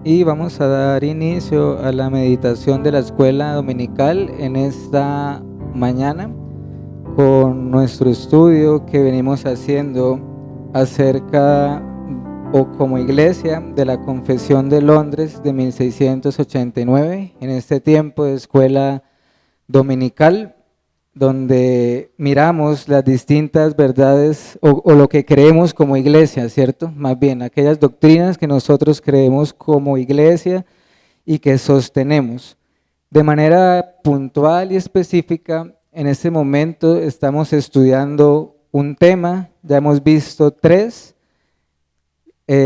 Y vamos a dar inicio a la meditación de la escuela dominical en esta mañana con nuestro estudio que venimos haciendo acerca o como iglesia de la Confesión de Londres de 1689 en este tiempo de escuela dominical, donde miramos las distintas verdades o lo que creemos como iglesia, ¿cierto? Más bien, aquellas doctrinas que nosotros creemos como iglesia y que sostenemos. De manera puntual y específica, en este momento estamos estudiando un tema, ya hemos visto tres,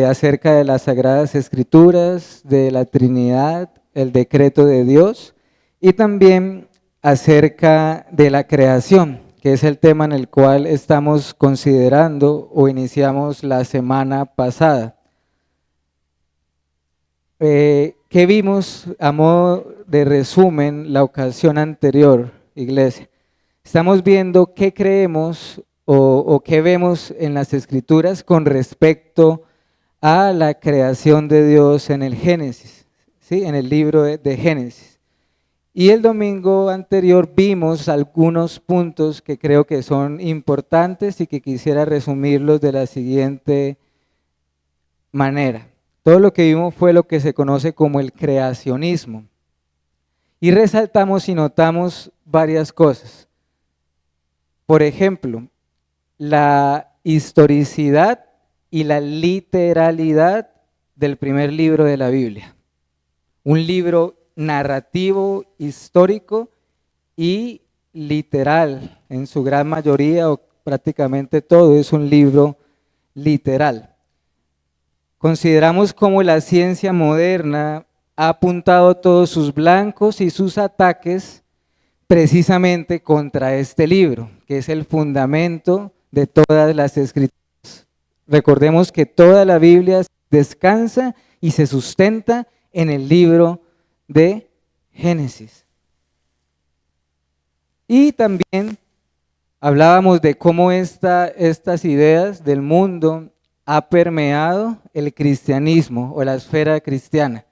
acerca de las Sagradas Escrituras, de la Trinidad, el decreto de Dios, y también acerca de la creación, que es el tema en el cual estamos considerando o iniciamos la semana pasada. ¿Qué vimos a modo de resumen la ocasión anterior, iglesia? Estamos viendo qué creemos o qué vemos en las Escrituras con respecto a la creación de Dios en el Génesis, ¿sí? En el libro de Génesis. Y el domingo anterior vimos algunos puntos que creo que son importantes y que quisiera resumirlos de la siguiente manera. Todo lo que vimos fue lo que se conoce como el creacionismo. Y resaltamos y notamos varias cosas. Por ejemplo, la historicidad y la literalidad del primer libro de la Biblia. Un libro narrativo, histórico y literal, en su gran mayoría o prácticamente todo es un libro literal. Consideramos cómo la ciencia moderna ha apuntado todos sus blancos y sus ataques precisamente contra este libro, que es el fundamento de todas las escrituras. Recordemos que toda la Biblia descansa y se sustenta en el libro de Génesis. Y también hablábamos de cómo estas ideas del mundo ha permeado el cristianismo o la esfera cristiana.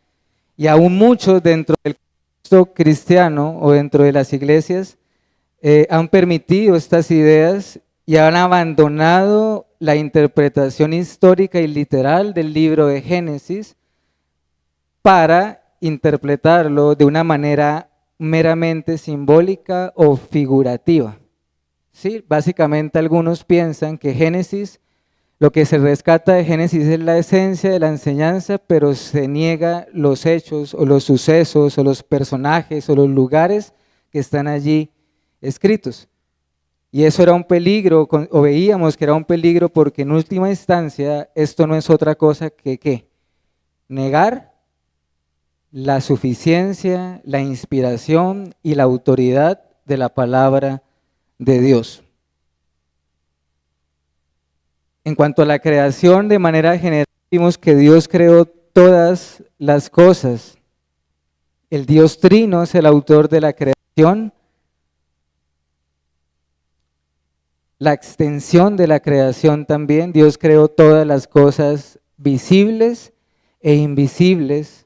Y aún muchos dentro del contexto cristiano o dentro de las iglesias han permitido estas ideas y han abandonado la interpretación histórica y literal del libro de Génesis para interpretarlo de una manera meramente simbólica o figurativa. ¿Sí? Básicamente algunos piensan que Génesis, lo que se rescata de Génesis es la esencia de la enseñanza, pero se niega los hechos o los sucesos o los personajes o los lugares que están allí escritos. Y eso era un peligro, o veíamos que era un peligro porque en última instancia esto no es otra cosa que ¿qué? Negar la suficiencia, la inspiración y la autoridad de la palabra de Dios. En cuanto a la creación, de manera general, vimos que Dios creó todas las cosas. El Dios Trino es el autor de la creación. La extensión de la creación también, Dios creó todas las cosas visibles e invisibles.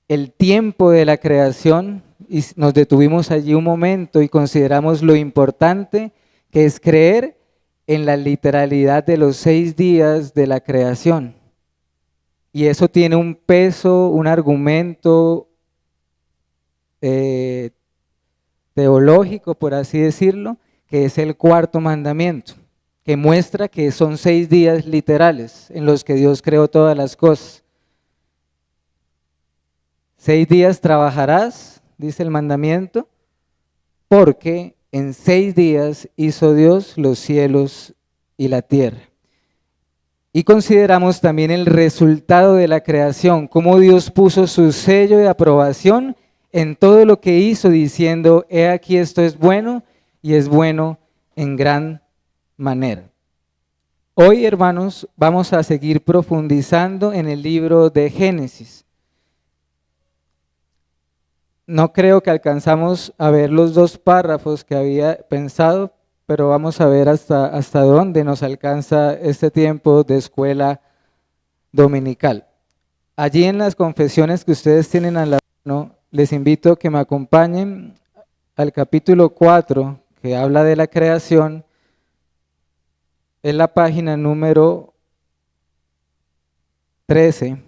El tiempo de la creación, y nos detuvimos allí un momento y consideramos lo importante que es creer en la literalidad de los 6 días de la creación. Y eso tiene un peso, un argumento teológico, por así decirlo, que es el cuarto mandamiento, que muestra que son 6 días literales en los que Dios creó todas las cosas. 6 días trabajarás, dice el mandamiento, porque en 6 días hizo Dios los cielos y la tierra. Y consideramos también el resultado de la creación, cómo Dios puso su sello de aprobación en todo lo que hizo, diciendo, he aquí esto es bueno y es bueno en gran manera. Hoy, hermanos, vamos a seguir profundizando en el libro de Génesis. No creo que alcanzamos a ver los 2 párrafos que había pensado, pero vamos a ver hasta dónde nos alcanza este tiempo de escuela dominical. allí en las confesiones que ustedes tienen a la mano, les invito a que me acompañen al capítulo 4, que habla de la creación, en la página número 13.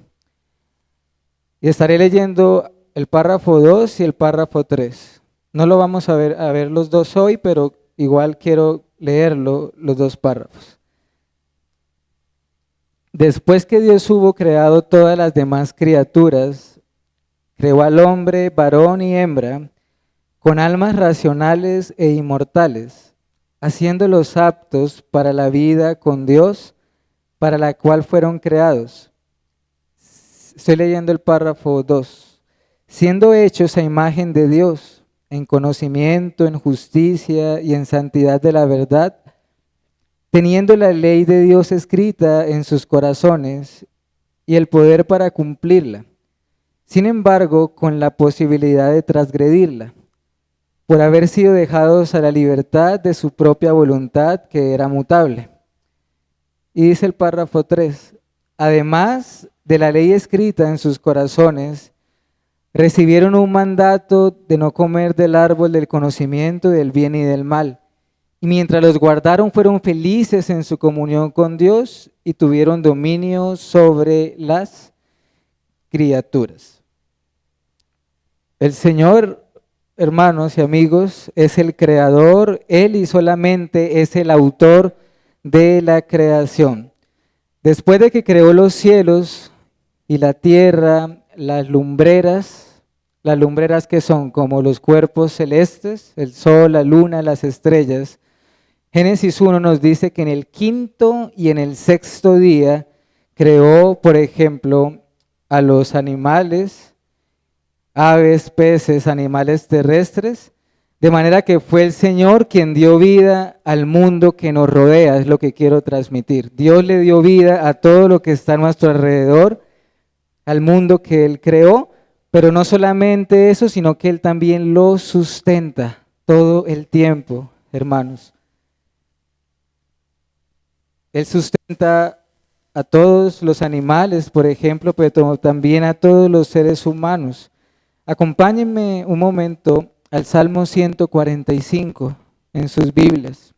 Y estaré leyendo el párrafo 2 y el párrafo 3. No lo vamos a ver los dos hoy, pero igual quiero leerlo, los dos párrafos. Después que Dios hubo creado todas las demás criaturas, creó al hombre, varón y hembra, con almas racionales e inmortales, haciéndolos aptos para la vida con Dios, para la cual fueron creados. Estoy leyendo el párrafo 2. Siendo hechos a imagen de Dios, en conocimiento, en justicia y en santidad de la verdad, teniendo la ley de Dios escrita en sus corazones y el poder para cumplirla, sin embargo, con la posibilidad de transgredirla, por haber sido dejados a la libertad de su propia voluntad, que era mutable. Y dice el párrafo 3, además de la ley escrita en sus corazones, recibieron un mandato de no comer del árbol del conocimiento del bien y del mal. Y mientras los guardaron, fueron felices en su comunión con Dios y tuvieron dominio sobre las criaturas. El Señor, hermanos y amigos, es el creador, Él y solamente es el autor de la creación. Después de que creó los cielos y la tierra, las lumbreras que son como los cuerpos celestes, el sol, la luna, las estrellas, Génesis 1 nos dice que en el quinto y en el sexto día creó, por ejemplo, a los animales, aves, peces, animales terrestres, de manera que fue el Señor quien dio vida al mundo que nos rodea, es lo que quiero transmitir. Dios le dio vida a todo lo que está a nuestro alrededor, al mundo que Él creó, pero no solamente eso, sino que Él también lo sustenta todo el tiempo, hermanos. Él sustenta a todos los animales, por ejemplo, pero también a todos los seres humanos. Acompáñenme un momento al Salmo 145 en sus Biblias.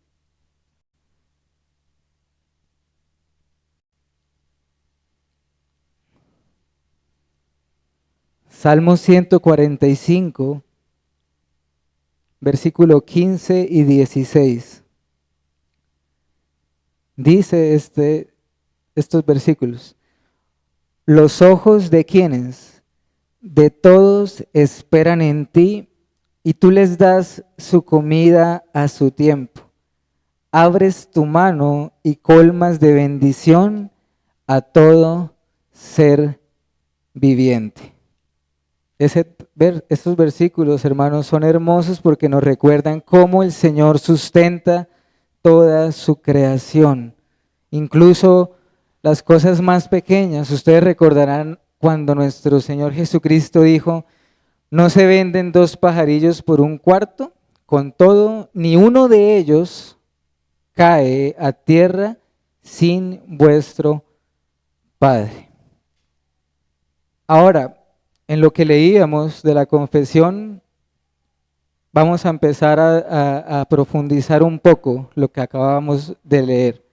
Salmo 145, versículo 15 y 16. Dice estos versículos: los ojos de quienes, de todos esperan en ti, y tú les das su comida a su tiempo. Abres tu mano y colmas de bendición a todo ser viviente. Estos versículos, hermanos, son hermosos porque nos recuerdan cómo el Señor sustenta toda su creación, incluso las cosas más pequeñas. Ustedes recordarán cuando nuestro Señor Jesucristo dijo: no se venden dos pajarillos por un cuarto, con todo, ni uno de ellos cae a tierra sin vuestro Padre. Ahora, en lo que leíamos de la confesión, vamos a empezar a profundizar un poco lo que acabamos de leer.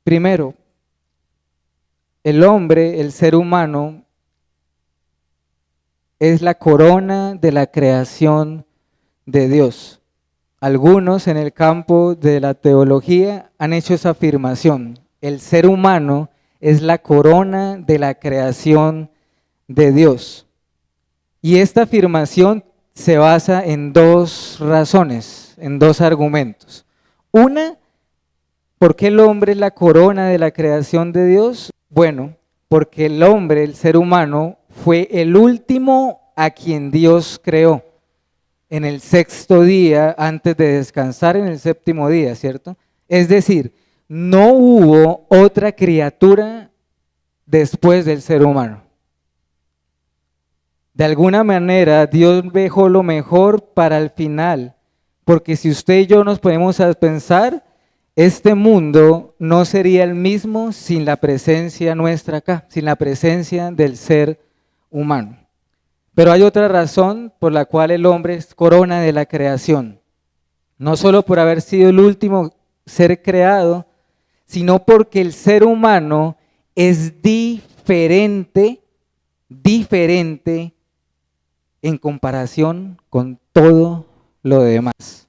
Primero, el hombre, el ser humano, es la corona de la creación de Dios. Algunos en el campo de la teología han hecho esa afirmación: el ser humano es la corona de la creación de Dios. Y esta afirmación se basa en dos razones, en dos argumentos. Una, ¿por qué el hombre es la corona de la creación de Dios? Bueno, porque el hombre, el ser humano, fue el último a quien Dios creó en el sexto día antes de descansar en el séptimo día, ¿cierto? Es decir, no hubo otra criatura después del ser humano. De alguna manera Dios dejó lo mejor para el final, porque si usted y yo nos ponemos a pensar, este mundo no sería el mismo sin la presencia nuestra acá, sin la presencia del ser humano. Pero hay otra razón por la cual el hombre es corona de la creación. No solo por haber sido el último ser creado, sino porque el ser humano es diferente en comparación con todo lo demás.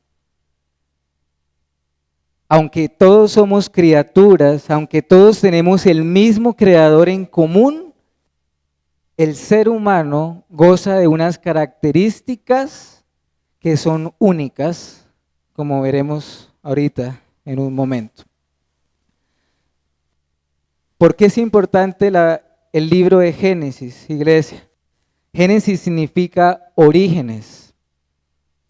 Aunque todos somos criaturas, aunque todos tenemos el mismo creador en común, el ser humano goza de unas características que son únicas, como veremos ahorita en un momento. ¿Por qué es importante el libro de Génesis, iglesia? Génesis significa orígenes.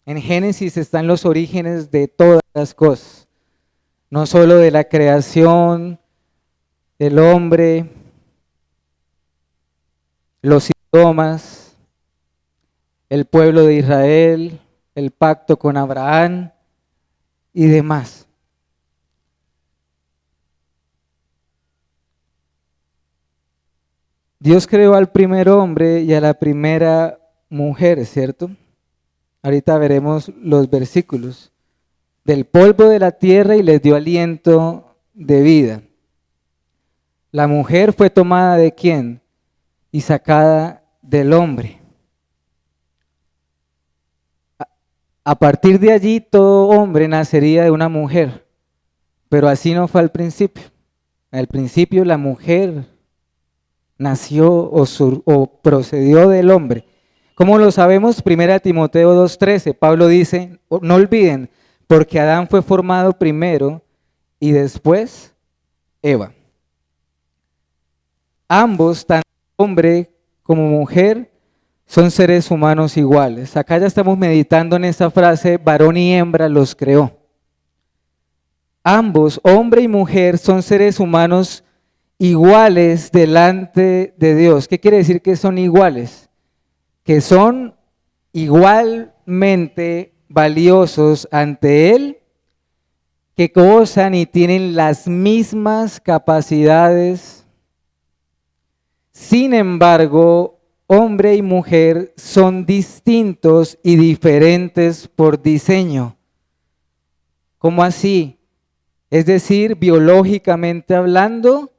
En Génesis están los orígenes de todas las cosas. No solo de la creación, del hombre, los idiomas, el pueblo de Israel, el pacto con Abraham y demás. Dios creó al primer hombre y a la primera mujer, ¿cierto? Ahorita veremos los versículos. Del polvo de la tierra y les dio aliento de vida. La mujer fue tomada ¿de quién? Y sacada del hombre. A partir de allí todo hombre nacería de una mujer, pero así no fue al principio. Al principio la mujer nació o procedió del hombre. ¿Cómo lo sabemos? 1 Timoteo 2:13, Pablo dice, no olviden, porque Adán fue formado primero y después Eva. Ambos, tanto hombre como mujer, son seres humanos iguales. Acá ya estamos meditando en esta frase, varón y hembra los creó. Ambos, hombre y mujer, son seres humanos iguales delante de Dios. ¿Qué quiere decir que son iguales? Que son igualmente valiosos ante Él, que gozan y tienen las mismas capacidades. Sin embargo, hombre y mujer son distintos y diferentes por diseño. ¿Cómo así? Es decir, biológicamente hablando,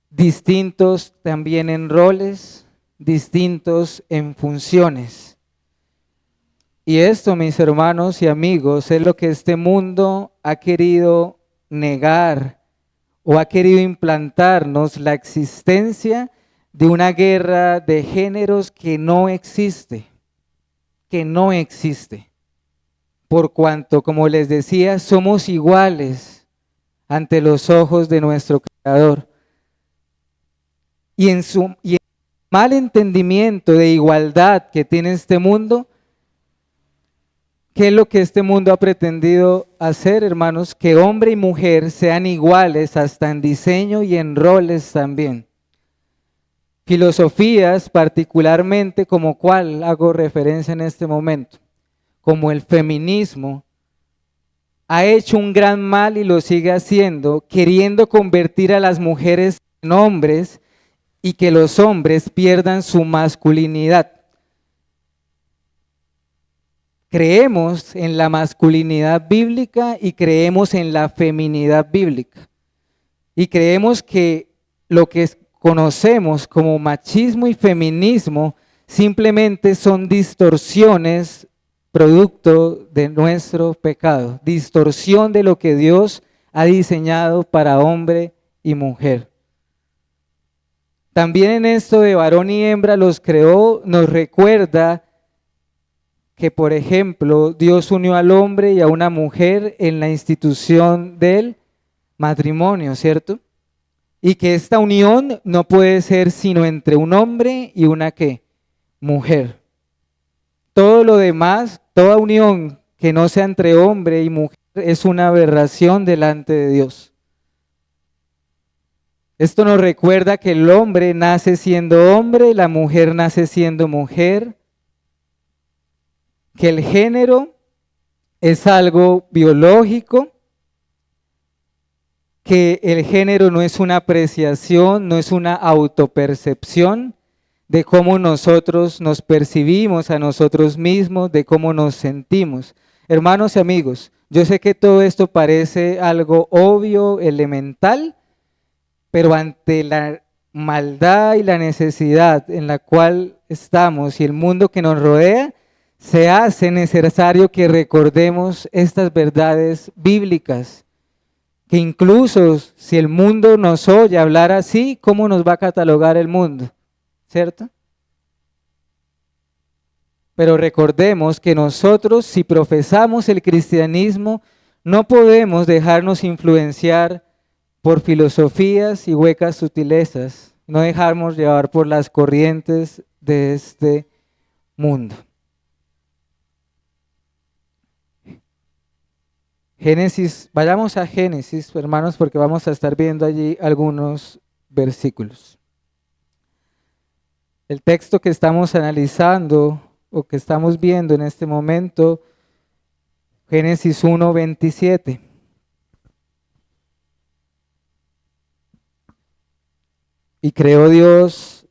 distintos también en roles, distintos en funciones. Y esto, mis hermanos y amigos, es lo que este mundo ha querido negar o ha querido implantarnos, la existencia de una guerra de géneros que no existe, por cuanto, como les decía, somos iguales ante los ojos de nuestro Creador. Y en el mal entendimiento de igualdad que tiene este mundo, ¿qué es lo que este mundo ha pretendido hacer, hermanos? Que hombre y mujer sean iguales hasta en diseño y en roles también. Filosofías particularmente como cuál hago referencia en este momento, como el feminismo, ha hecho un gran mal y lo sigue haciendo, queriendo convertir a las mujeres en hombres y que los hombres pierdan su masculinidad. Creemos en la masculinidad bíblica y creemos en la feminidad bíblica. Y creemos que lo que conocemos como machismo y feminismo simplemente son distorsiones producto de nuestro pecado, distorsión de lo que Dios ha diseñado para hombre y mujer. También en esto de varón y hembra los creó, nos recuerda que, por ejemplo, Dios unió al hombre y a una mujer en la institución del matrimonio, ¿cierto? Y que esta unión no puede ser sino entre un hombre y una ¿qué? Mujer. Todo lo demás, toda unión que no sea entre hombre y mujer es una aberración delante de Dios. Esto nos recuerda que el hombre nace siendo hombre, la mujer nace siendo mujer, que el género es algo biológico que el género no es una apreciación, no es una autopercepción de cómo nosotros nos percibimos a nosotros mismos, de cómo nos sentimos. Hermanos y amigos, yo sé que todo esto parece algo obvio, elemental, pero ante la maldad y la necesidad en la cual estamos y el mundo que nos rodea, se hace necesario que recordemos estas verdades bíblicas, que incluso si el mundo nos oye hablar así, ¿cómo nos va a catalogar el mundo? ¿Cierto? Pero recordemos que nosotros, si profesamos el cristianismo, no podemos dejarnos influenciar por filosofías y huecas sutilezas, no dejarnos llevar por las corrientes de este mundo. Génesis, vayamos a Génesis, hermanos, porque vamos a estar viendo allí algunos versículos. El texto que estamos analizando o que estamos viendo en este momento, Génesis 1:27. Y creó Dios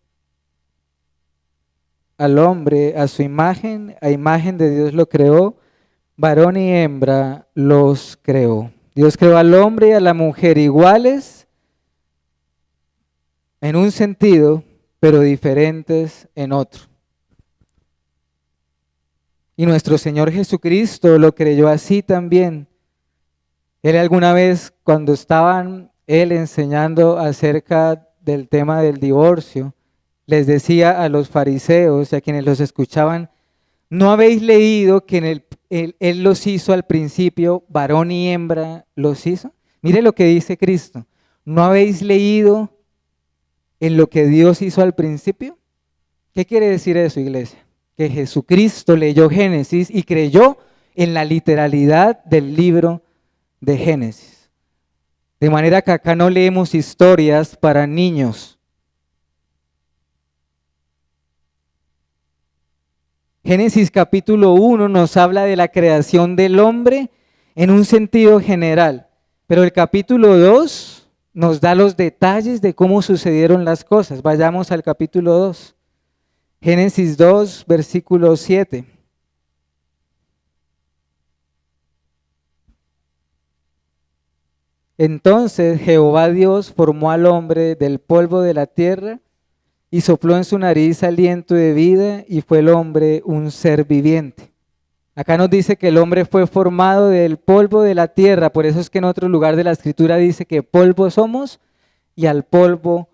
al hombre a su imagen, a imagen de Dios lo creó, varón y hembra los creó. Dios creó al hombre y a la mujer iguales en un sentido, pero diferentes en otro. Y nuestro Señor Jesucristo lo creyó así también. Él alguna vez, cuando estaban él enseñando acerca del tema del divorcio, les decía a los fariseos y a quienes los escuchaban: ¿no habéis leído que él los hizo al principio, varón y hembra los hizo? Mire lo que dice Cristo. ¿No habéis leído en lo que Dios hizo al principio? ¿Qué quiere decir eso, iglesia? Que Jesucristo leyó Génesis y creyó en la literalidad del libro de Génesis. De manera que acá no leemos historias para niños. Génesis capítulo 1 nos habla de la creación del hombre en un sentido general, pero el capítulo 2 nos da los detalles de cómo sucedieron las cosas. Vayamos al capítulo 2. Génesis 2, versículo 7. Entonces Jehová Dios formó al hombre del polvo de la tierra y sopló en su nariz aliento de vida y fue el hombre un ser viviente. Acá nos dice que el hombre fue formado del polvo de la tierra, por eso es que en otro lugar de la escritura dice que polvo somos y al polvo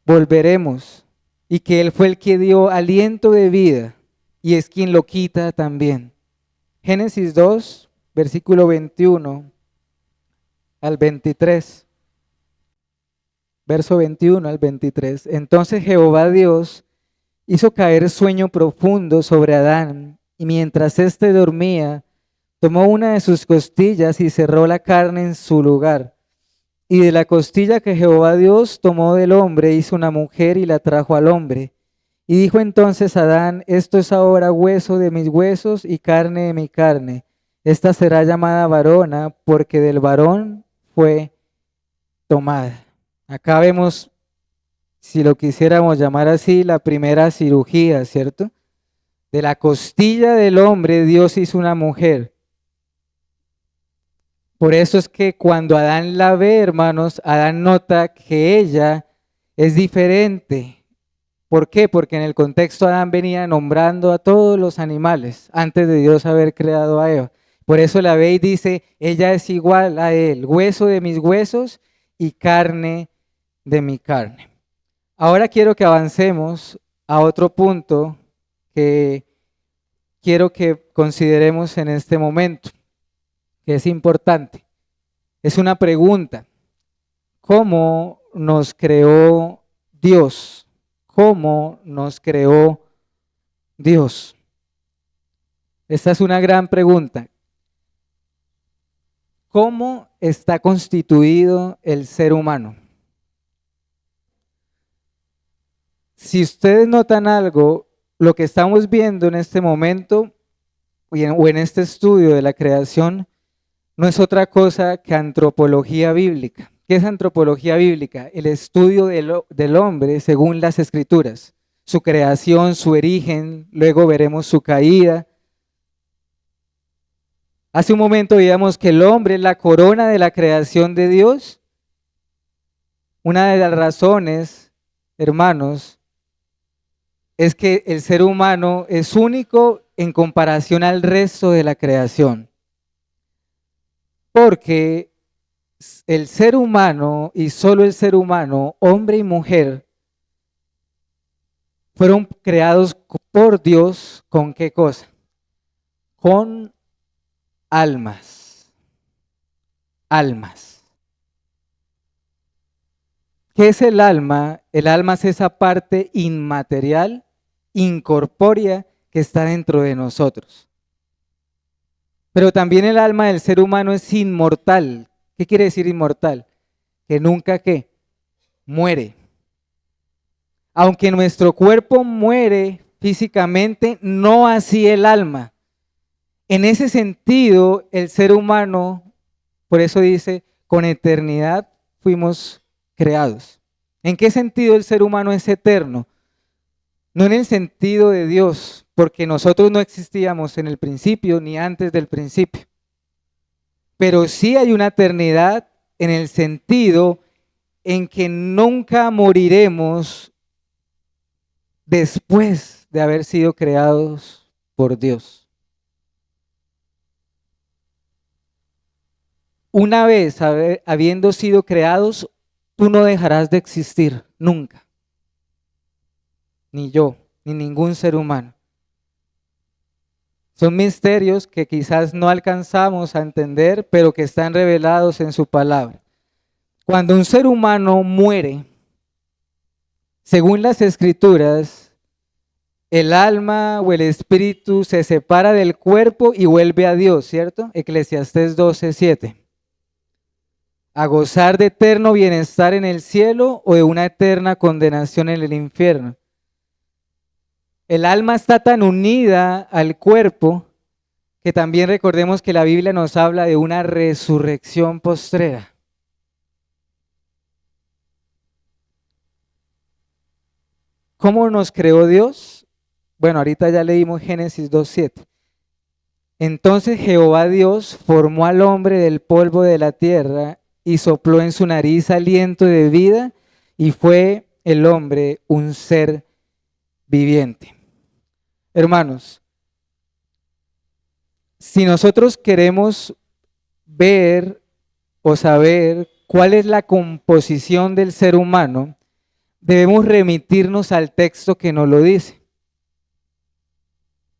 volveremos. Y que Él fue el que dio aliento de vida y es quien lo quita también. Génesis 2, versículo 21 al 23. Verso 21 al 23. Entonces Jehová Dios hizo caer sueño profundo sobre Adán y mientras éste dormía, tomó una de sus costillas y cerró la carne en su lugar. Y de la costilla que Jehová Dios tomó del hombre hizo una mujer y la trajo al hombre. Y dijo entonces Adán: esto es ahora hueso de mis huesos y carne de mi carne. Esta será llamada varona porque del varón fue tomada. Acá vemos, si lo quisiéramos llamar así, la primera cirugía, ¿cierto? De la costilla del hombre Dios hizo una mujer. Por eso es que cuando Adán la ve, hermanos, Adán nota que ella es diferente. ¿Por qué? Porque en el contexto Adán venía nombrando a todos los animales antes de Dios haber creado a Eva. Por eso la ve y dice: ella es igual a él, hueso de mis huesos y carne de mi carne. Ahora quiero que avancemos a otro punto que quiero que consideremos en este momento, que es importante. Es una pregunta: ¿cómo nos creó Dios? ¿Cómo nos creó Dios? Esta es una gran pregunta. ¿Cómo está constituido el ser humano? Si ustedes notan algo, lo que estamos viendo en este momento o en este estudio de la creación no es otra cosa que antropología bíblica. ¿Qué es antropología bíblica? El estudio del hombre según las escrituras, su creación, su origen, luego veremos su caída. Hace un momento veíamos que el hombre es la corona de la creación de Dios. Una de las razones, hermanos, es que el ser humano es único en comparación al resto de la creación. Porque el ser humano y solo el ser humano, hombre y mujer, fueron creados por Dios ¿con qué cosa? Con almas. Almas. ¿Qué es el alma? El alma es esa parte inmaterial, incorpórea que está dentro de nosotros. Pero también el alma del ser humano es inmortal. ¿Qué quiere decir inmortal? Que nunca ¿qué? Muere. Aunque nuestro cuerpo muere físicamente, no así el alma. En ese sentido, el ser humano, por eso dice, con eternidad fuimos creados. ¿En qué sentido el ser humano es eterno? No en el sentido de Dios, porque nosotros no existíamos en el principio ni antes del principio. Pero sí hay una eternidad en el sentido en que nunca moriremos después de haber sido creados por Dios. Una vez habiendo sido creados, tú no dejarás de existir nunca. Ni yo, ni ningún ser humano. Son misterios que quizás no alcanzamos a entender, pero que están revelados en su palabra. Cuando un ser humano muere, según las escrituras, el alma o el espíritu se separa del cuerpo y vuelve a Dios, ¿cierto? Eclesiastés 12:7. A gozar de eterno bienestar en el cielo o de una eterna condenación en el infierno. El alma está tan unida al cuerpo que también recordemos que la Biblia nos habla de una resurrección postrera. ¿Cómo nos creó Dios? Bueno, ahorita ya leímos Génesis 2:7. Entonces Jehová Dios formó al hombre del polvo de la tierra y sopló en su nariz aliento de vida y fue el hombre un ser viviente. Hermanos, si nosotros queremos ver o saber cuál es la composición del ser humano, debemos remitirnos al texto que nos lo dice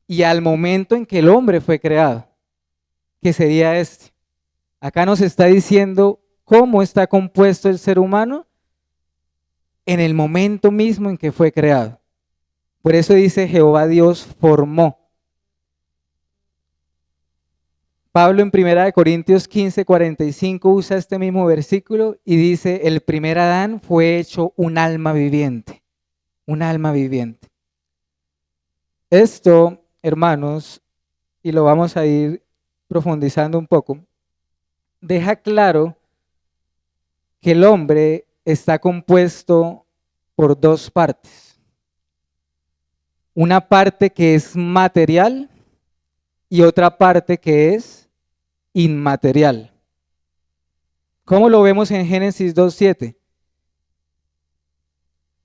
y al momento en que el hombre fue creado, que sería este. Acá nos está diciendo cómo está compuesto el ser humano en el momento mismo en que fue creado. Por eso dice Jehová Dios formó. Pablo en 1 Corintios 15:45 usa este mismo versículo y dice, el primer Adán fue hecho un alma viviente, un alma viviente. Esto, hermanos, y lo vamos a ir profundizando un poco, deja claro que el hombre está compuesto por dos partes. Una parte que es material y otra parte que es inmaterial. ¿Cómo lo vemos en Génesis 2:7?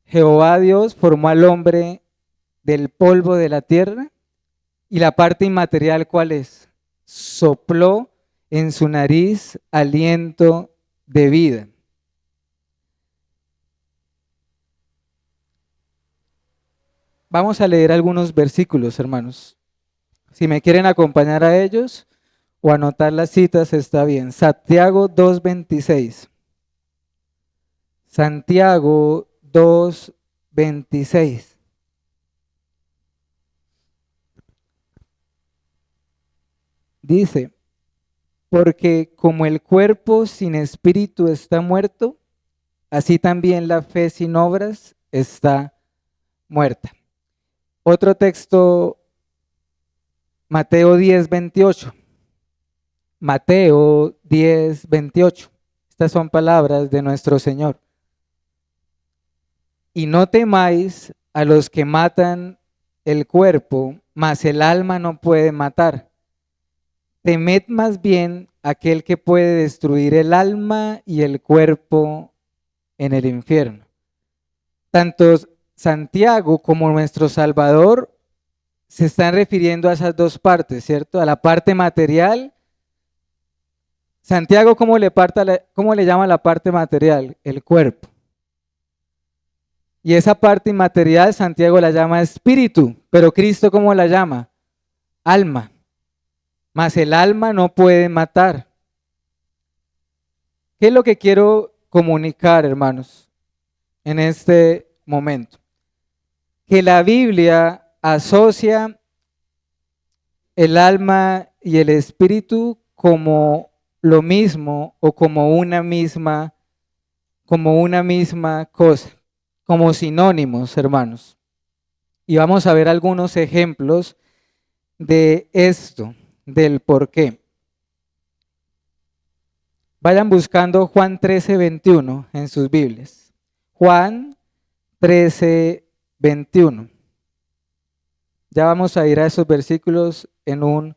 Jehová Dios formó al hombre del polvo de la tierra y la parte inmaterial, ¿cuál es? Sopló en su nariz aliento de vida. Vamos a leer algunos versículos, hermanos. Si me quieren acompañar a ellos o anotar las citas, está bien. Santiago 2:26. Santiago 2:26. Dice, porque como el cuerpo sin espíritu está muerto, así también la fe sin obras está muerta. Otro texto, Mateo 10:28. Mateo 10:28. Estas son palabras de nuestro Señor. Y no temáis a los que matan el cuerpo, mas el alma no puede matar. Temed más bien aquel que puede destruir el alma y el cuerpo en el infierno. Tanto Santiago como nuestro Salvador se están refiriendo a esas dos partes, ¿cierto? A la parte material. Santiago, ¿cómo le llama la parte material? El cuerpo. Y esa parte inmaterial Santiago la llama espíritu, pero Cristo ¿cómo la llama? Alma. Mas el alma no puede matar. ¿Qué es lo que quiero comunicar, hermanos, en este momento? Que la Biblia asocia el alma y el espíritu como lo mismo o como una misma cosa, como sinónimos, hermanos. Y vamos a ver algunos ejemplos de esto, del por qué. Vayan buscando Juan 13:21 en sus Biblias. Juan 13:21. Ya vamos a ir a esos versículos en un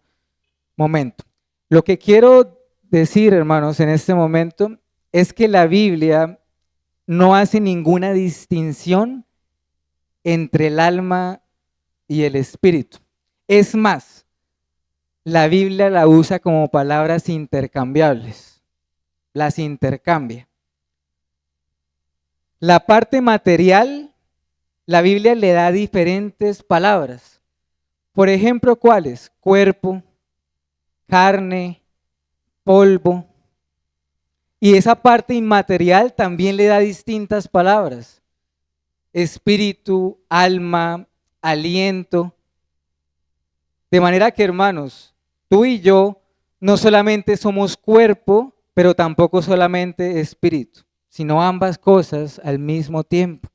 momento. Lo que quiero decir, hermanos, en este momento es que la Biblia no hace ninguna distinción entre el alma y el espíritu. Es más, la Biblia la usa como palabras intercambiables, las intercambia. La parte material, la Biblia le da diferentes palabras. Por ejemplo, ¿cuáles? Cuerpo, carne, polvo. Y esa parte inmaterial también le da distintas palabras. Espíritu, alma, aliento. De manera que, hermanos, tú y yo no solamente somos cuerpo, pero tampoco solamente espíritu, sino ambas cosas al mismo tiempo.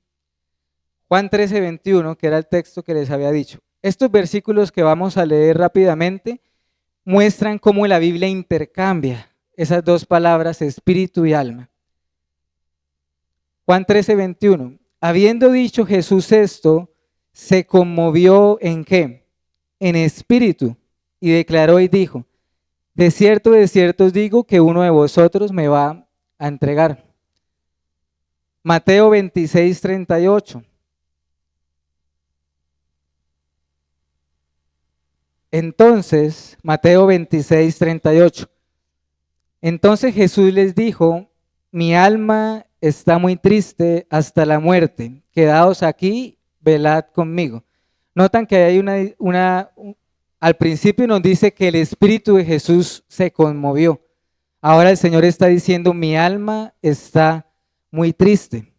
Juan 13:21, que era el texto que les había dicho. Estos versículos que vamos a leer rápidamente muestran cómo la Biblia intercambia esas dos palabras, espíritu y alma. Juan 13:21. Habiendo dicho Jesús esto, se conmovió ¿en qué? En espíritu, y declaró y dijo: de cierto os digo que uno de vosotros me va a entregar. Mateo 26:38. Entonces, Mateo 26:38. Entonces Jesús les dijo: mi alma está muy triste hasta la muerte. Quedaos aquí, velad conmigo. Notan que hay al principio nos dice que el Espíritu de Jesús se conmovió. Ahora el Señor está diciendo: mi alma está muy triste.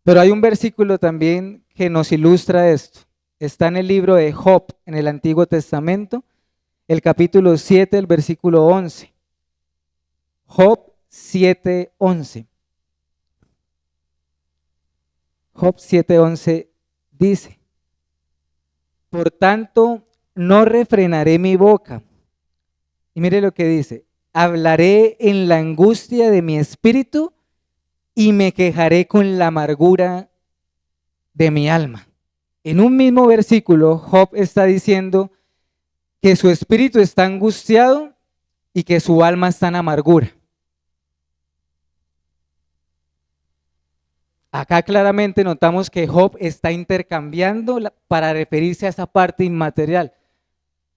Pero hay un versículo también que nos ilustra esto. Está en el libro de Job, en el Antiguo Testamento, el capítulo 7, el versículo 11. Job 7:11. Job 7:11 dice: por tanto, no refrenaré mi boca. Y mire lo que dice: hablaré en la angustia de mi espíritu y me quejaré con la amargura de mi alma. En un mismo versículo, Job está diciendo que su espíritu está angustiado y que su alma está en amargura. Acá claramente notamos que Job está intercambiando para referirse a esa parte inmaterial.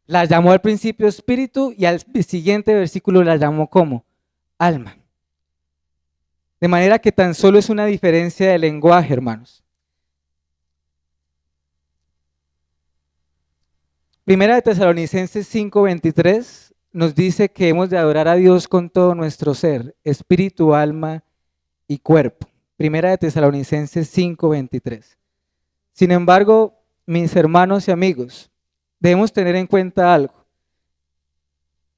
La llamó al principio espíritu y al siguiente versículo la llamó como alma. De manera que tan solo es una diferencia de lenguaje, hermanos. Primera de Tesalonicenses 5:23 nos dice que hemos de adorar a Dios con todo nuestro ser, espíritu, alma y cuerpo. Primera de Tesalonicenses 5:23. Sin embargo, mis hermanos y amigos, debemos tener en cuenta algo.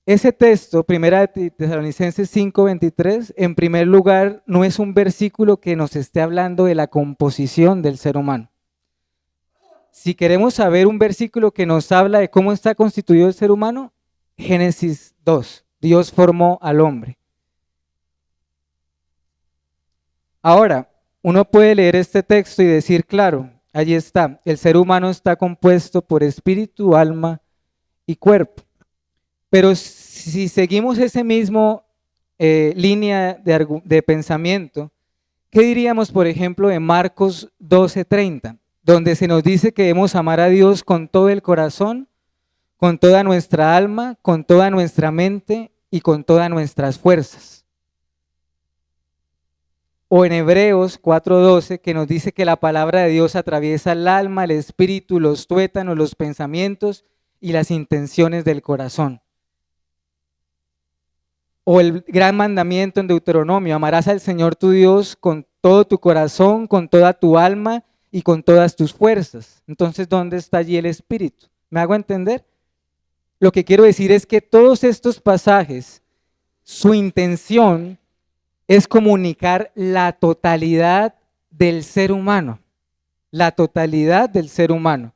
Ese texto, Primera de Tesalonicenses 5:23, en primer lugar, no es un versículo que nos esté hablando de la composición del ser humano. Si queremos saber un versículo que nos habla de cómo está constituido el ser humano, Génesis 2, Dios formó al hombre. Ahora, uno puede leer este texto y decir, claro, allí está, el ser humano está compuesto por espíritu, alma y cuerpo. Pero si seguimos ese mismo línea de pensamiento, ¿qué diríamos, por ejemplo, de Marcos 12:30, donde se nos dice que debemos amar a Dios con todo el corazón, con toda nuestra alma, con toda nuestra mente y con todas nuestras fuerzas? O en Hebreos 4:12, que nos dice que la palabra de Dios atraviesa el alma, el espíritu, los tuétanos, los pensamientos y las intenciones del corazón. O el gran mandamiento en Deuteronomio: amarás al Señor tu Dios con todo tu corazón, con toda tu alma y con todas tus fuerzas. Entonces, ¿dónde está allí el espíritu? ¿Me hago entender? Lo que quiero decir es que todos estos pasajes, su intención es comunicar la totalidad del ser humano, la totalidad del ser humano.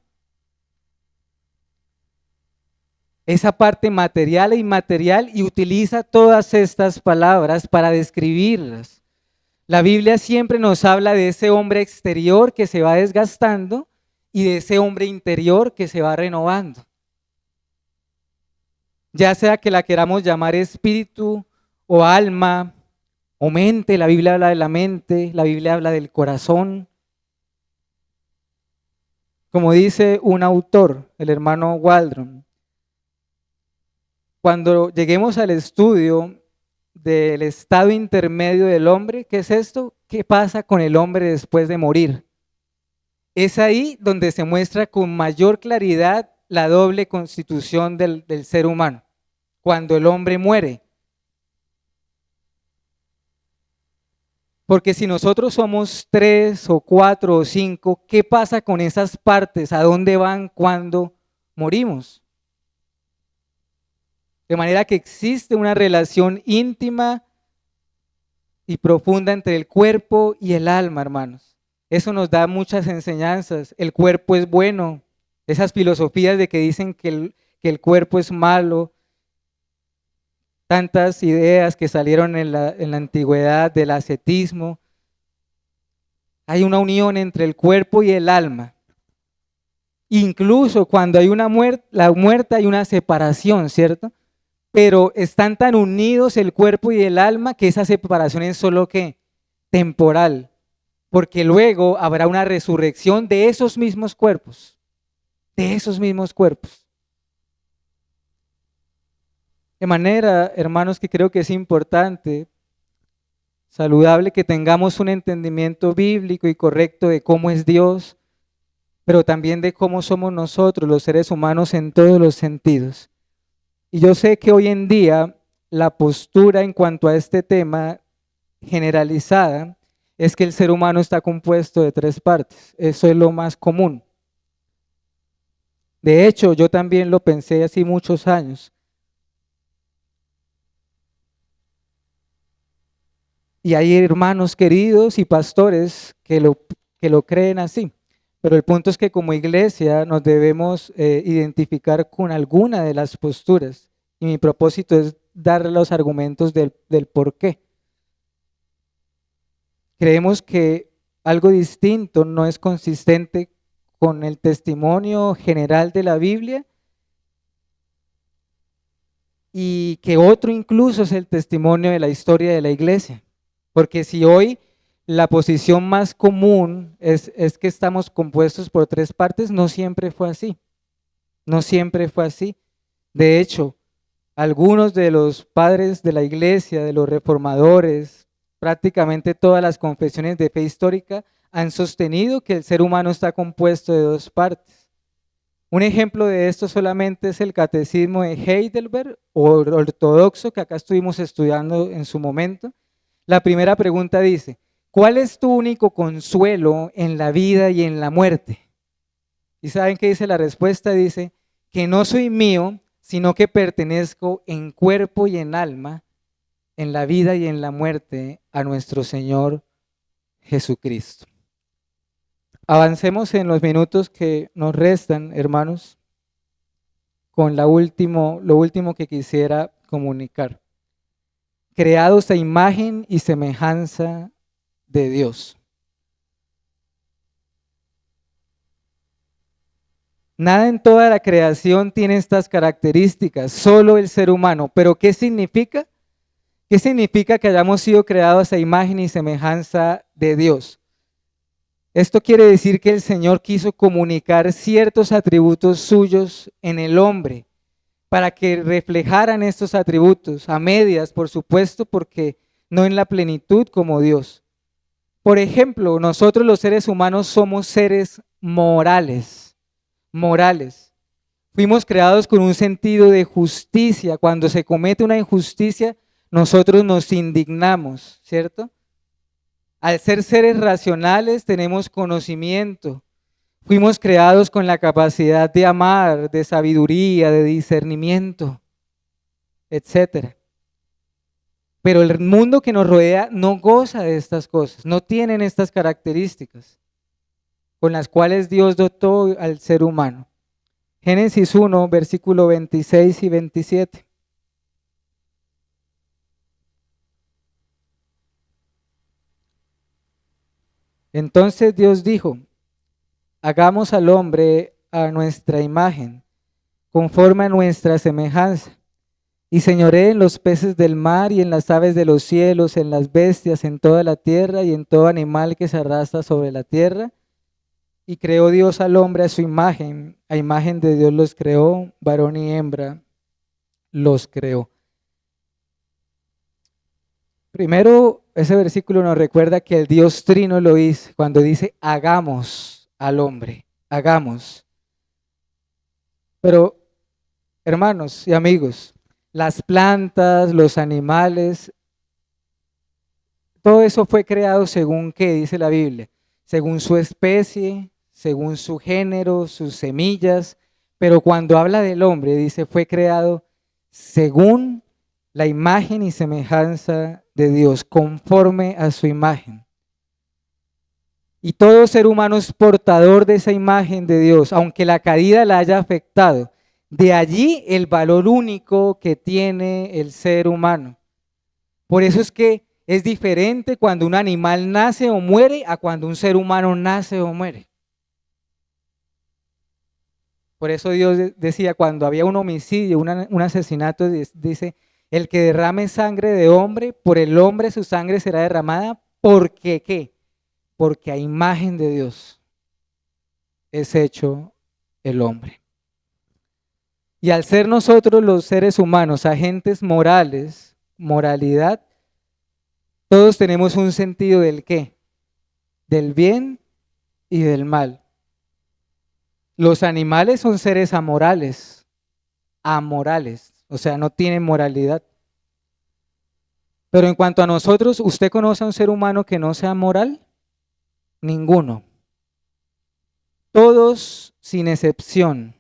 Esa parte material e inmaterial, y utiliza todas estas palabras para describirlas. La Biblia siempre nos habla de ese hombre exterior que se va desgastando y de ese hombre interior que se va renovando. Ya sea que la queramos llamar espíritu o alma o mente, la Biblia habla de la mente, la Biblia habla del corazón. Como dice un autor, el hermano Waldron, cuando lleguemos al estudio del estado intermedio del hombre, ¿qué es esto? ¿Qué pasa con el hombre después de morir? Es ahí donde se muestra con mayor claridad la doble constitución del ser humano, cuando el hombre muere. Porque si nosotros somos 3 o 4 o 5, ¿qué pasa con esas partes? ¿A dónde van cuando morimos? De manera que existe una relación íntima y profunda entre el cuerpo y el alma, hermanos. Eso nos da muchas enseñanzas. El cuerpo es bueno. Esas filosofías de que dicen que el cuerpo es malo, tantas ideas que salieron en la antigüedad del ascetismo. Hay una unión entre el cuerpo y el alma. Incluso cuando hay la muerte hay una separación, ¿cierto? Pero están tan unidos el cuerpo y el alma que esa separación es solo que temporal, porque luego habrá una resurrección de esos mismos cuerpos, de esos mismos cuerpos. De manera, hermanos, que creo que es importante, saludable, que tengamos un entendimiento bíblico y correcto de cómo es Dios, pero también de cómo somos nosotros, los seres humanos, en todos los sentidos. Y yo sé que hoy en día la postura en cuanto a este tema generalizada es que el ser humano está compuesto de 3 partes. Eso es lo más común. De hecho, yo también lo pensé hace muchos años. Y hay hermanos queridos y pastores que lo creen así. Pero el punto es que como iglesia nos debemos identificar con alguna de las posturas. Y mi propósito es dar los argumentos del por qué. Creemos que algo distinto no es consistente con el testimonio general de la Biblia, y que otro incluso es el testimonio de la historia de la iglesia. Porque si hoy la posición más común es que estamos compuestos por 3 partes, no siempre fue así. No siempre fue así. De hecho, algunos de los padres de la iglesia, de los reformadores, prácticamente todas las confesiones de fe histórica han sostenido que el ser humano está compuesto de 2 partes. Un ejemplo de esto solamente es el Catecismo de Heidelberg, o ortodoxo, que acá estuvimos estudiando en su momento. La primera pregunta dice: ¿cuál es tu único consuelo en la vida y en la muerte? ¿Y saben qué dice la respuesta? Dice que no soy mío, sino que pertenezco en cuerpo y en alma, en la vida y en la muerte, a nuestro Señor Jesucristo. Avancemos en los minutos que nos restan, hermanos, con lo último que quisiera comunicar. Creados a imagen y semejanza de Dios. Nada en toda la creación tiene estas características, solo el ser humano. ¿Pero qué significa? ¿Qué significa que hayamos sido creados a imagen y semejanza de Dios? Esto quiere decir que el Señor quiso comunicar ciertos atributos suyos en el hombre para que reflejaran estos atributos, a medias, por supuesto, porque no en la plenitud como Dios. Por ejemplo, nosotros los seres humanos somos seres morales. Fuimos creados con un sentido de justicia. Cuando se comete una injusticia, nosotros nos indignamos, ¿cierto? Al ser seres racionales tenemos conocimiento. Fuimos creados con la capacidad de amar, de sabiduría, de discernimiento, etc. Pero el mundo que nos rodea no goza de estas cosas, no tienen estas características con las cuales Dios dotó al ser humano. Génesis 1, versículo 26 y 27. Entonces Dios dijo: hagamos al hombre a nuestra imagen, conforme a nuestra semejanza, y señoree en los peces del mar y en las aves de los cielos, en las bestias, en toda la tierra y en todo animal que se arrastra sobre la tierra. Y creó Dios al hombre a su imagen, a imagen de Dios los creó, varón y hembra los creó. Primero, ese versículo nos recuerda que el Dios Trino lo hizo cuando dice hagamos al hombre, hagamos. Pero, hermanos y amigos, las plantas, los animales, todo eso fue creado según qué dice la Biblia, según su especie, según su género, sus semillas, pero cuando habla del hombre dice fue creado según la imagen y semejanza de Dios, conforme a su imagen. Y todo ser humano es portador de esa imagen de Dios, aunque la caída la haya afectado. De allí el valor único que tiene el ser humano. Por eso es que es diferente cuando un animal nace o muere a cuando un ser humano nace o muere. Por eso Dios decía, cuando había un homicidio, un asesinato, dice, el que derrame sangre de hombre, por el hombre su sangre será derramada, porque ¿qué? Porque a imagen de Dios es hecho el hombre. Y al ser nosotros los seres humanos agentes morales, moralidad, todos tenemos un sentido del qué, del bien y del mal. Los animales son seres amorales, o sea, no tienen moralidad. Pero en cuanto a nosotros, ¿usted conoce a un ser humano que no sea moral? Ninguno. Todos sin excepción.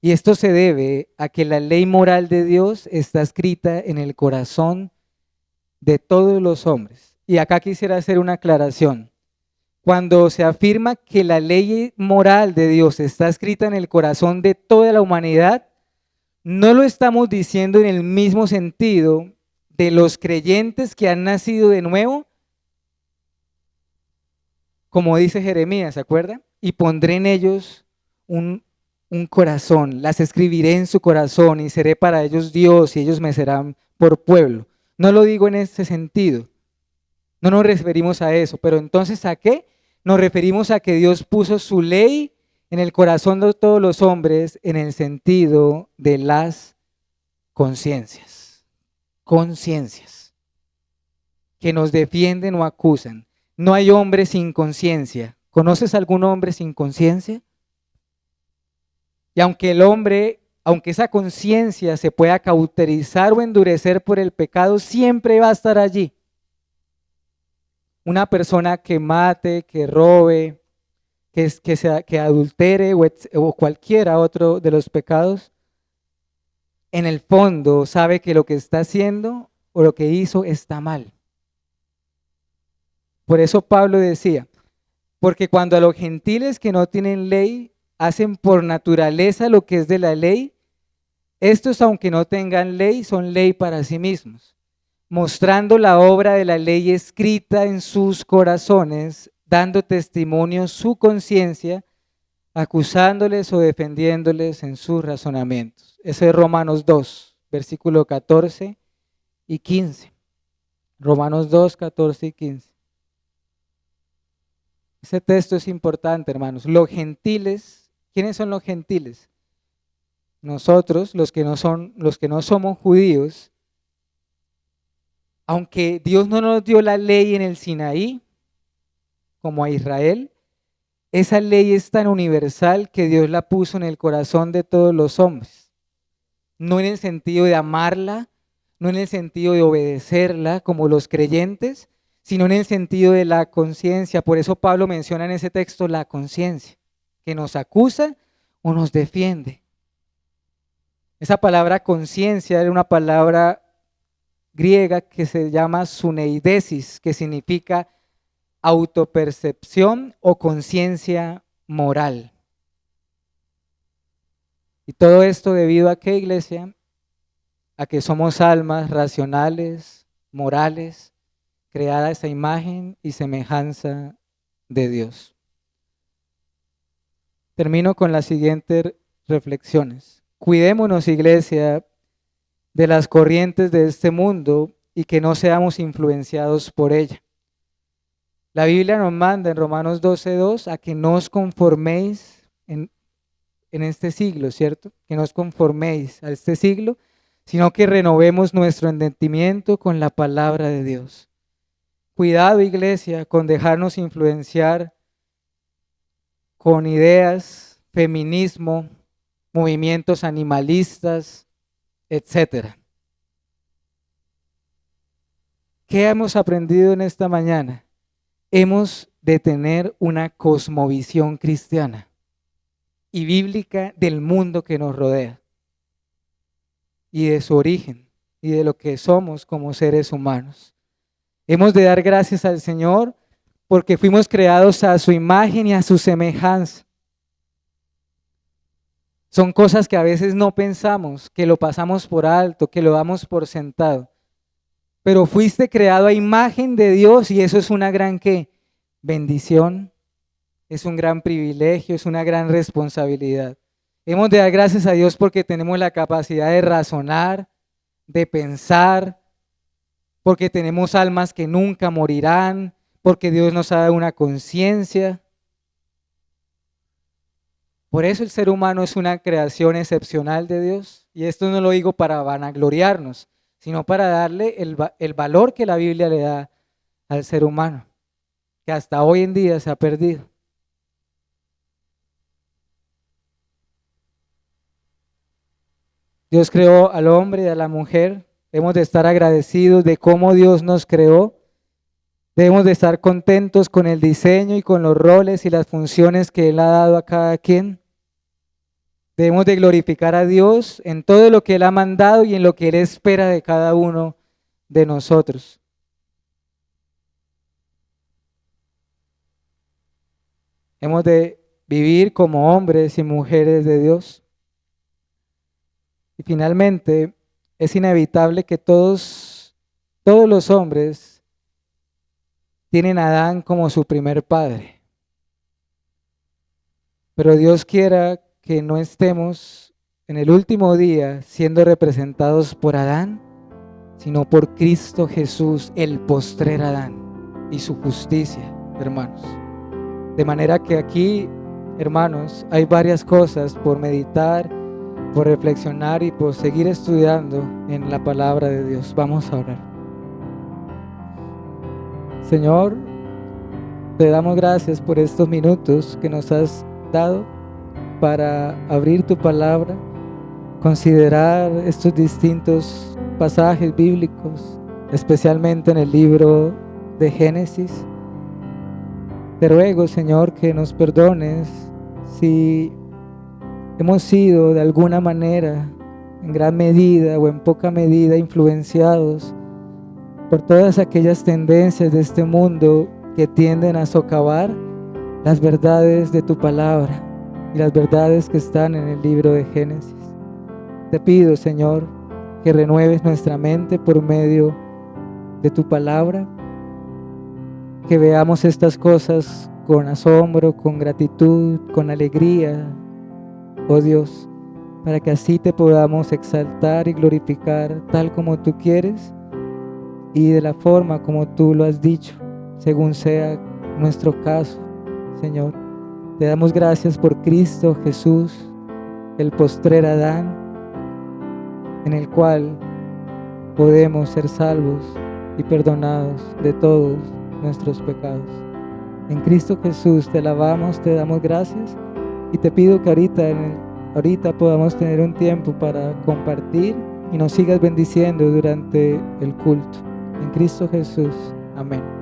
Y esto se debe a que la ley moral de Dios está escrita en el corazón de todos los hombres. Y acá quisiera hacer una aclaración. Cuando se afirma que la ley moral de Dios está escrita en el corazón de toda la humanidad, no lo estamos diciendo en el mismo sentido de los creyentes que han nacido de nuevo, como dice Jeremías, ¿se acuerdan? Y pondré en ellos un corazón, las escribiré en su corazón y seré para ellos Dios y ellos me serán por pueblo. No lo digo en ese sentido, no nos referimos a eso, pero entonces ¿a qué? Nos referimos a que Dios puso su ley en el corazón de todos los hombres en el sentido de las conciencias que nos defienden o acusan. No hay hombre sin conciencia. ¿Conoces algún hombre sin conciencia? Y aunque el hombre, aunque esa conciencia se pueda cauterizar o endurecer por el pecado, siempre va a estar allí. Una persona que mate, que robe, que adultere o cualquiera otro de los pecados, en el fondo sabe que lo que está haciendo o lo que hizo está mal. Por eso Pablo decía, porque cuando a los gentiles que no tienen ley hacen por naturaleza lo que es de la ley, estos aunque no tengan ley son ley para sí mismos, mostrando la obra de la ley escrita en sus corazones, dando testimonio su conciencia, acusándoles o defendiéndoles en sus razonamientos. Ese es Romanos 2, versículo 14 y 15. Romanos 2, 14 y 15. Ese texto es importante, hermanos. Los gentiles, ¿quiénes son los gentiles? Nosotros, los que no somos judíos, aunque Dios no nos dio la ley en el Sinaí, como a Israel, esa ley es tan universal que Dios la puso en el corazón de todos los hombres. No en el sentido de amarla, no en el sentido de obedecerla como los creyentes, sino en el sentido de la conciencia. Por eso Pablo menciona en ese texto la conciencia, que nos acusa o nos defiende. Esa palabra conciencia era una palabra griega que se llama suneidesis, que significa autopercepción o conciencia moral. Y todo esto debido a qué, iglesia? A que somos almas racionales, morales, creadas a imagen y semejanza de Dios. Termino con las siguientes reflexiones. Cuidémonos, iglesia, de las corrientes de este mundo y que no seamos influenciados por ella. La Biblia nos manda en Romanos 12:2 a que no os conforméis en este siglo, ¿cierto? Que no os conforméis a este siglo, sino que renovemos nuestro entendimiento con la palabra de Dios. Cuidado, iglesia, con dejarnos influenciar con ideas, feminismo, movimientos animalistas, etcétera. ¿Qué hemos aprendido en esta mañana? Hemos de tener una cosmovisión cristiana y bíblica del mundo que nos rodea y de su origen y de lo que somos como seres humanos. Hemos de dar gracias al Señor porque fuimos creados a su imagen y a su semejanza. Son cosas que a veces no pensamos, que lo pasamos por alto, que lo damos por sentado. Pero fuiste creado a imagen de Dios y eso es una gran ¿qué? Bendición, es un gran privilegio, es una gran responsabilidad. Hemos de dar gracias a Dios porque tenemos la capacidad de razonar, de pensar, porque tenemos almas que nunca morirán, porque Dios nos ha dado una conciencia. Por eso el ser humano es una creación excepcional de Dios. Y esto no lo digo para vanagloriarnos, sino para darle el valor que la Biblia le da al ser humano, que hasta hoy en día se ha perdido. Dios creó al hombre y a la mujer. Debemos de estar agradecidos de cómo Dios nos creó. Debemos de estar contentos con el diseño y con los roles y las funciones que Él ha dado a cada quien. Debemos de glorificar a Dios en todo lo que Él ha mandado y en lo que Él espera de cada uno de nosotros. Hemos de vivir como hombres y mujeres de Dios. Y finalmente, es inevitable que todos los hombres tienen a Adán como su primer padre. Pero Dios quiera que no estemos en el último día siendo representados por Adán, sino por Cristo Jesús, el postrer Adán y su justicia, hermanos. De manera que aquí, hermanos, hay varias cosas por meditar, por reflexionar y por seguir estudiando en la palabra de Dios. Vamos a orar. Señor, te damos gracias por estos minutos que nos has dado para abrir tu palabra, considerar estos distintos pasajes bíblicos, especialmente en el libro de Génesis. Te ruego, Señor, que nos perdones si hemos sido de alguna manera, en gran medida o en poca medida, influenciados por todas aquellas tendencias de este mundo que tienden a socavar las verdades de tu palabra y las verdades que están en el libro de Génesis. Te pido, Señor, que renueves nuestra mente por medio de tu palabra, que veamos estas cosas con asombro, con gratitud, con alegría, oh Dios, para que así te podamos exaltar y glorificar tal como tú quieres y de la forma como tú lo has dicho, según sea nuestro caso, Señor. Te damos gracias por Cristo Jesús, el postrer Adán, en el cual podemos ser salvos y perdonados de todos nuestros pecados. En Cristo Jesús te alabamos, te damos gracias y te pido que ahorita podamos tener un tiempo para compartir y nos sigas bendiciendo durante el culto. En Cristo Jesús. Amén.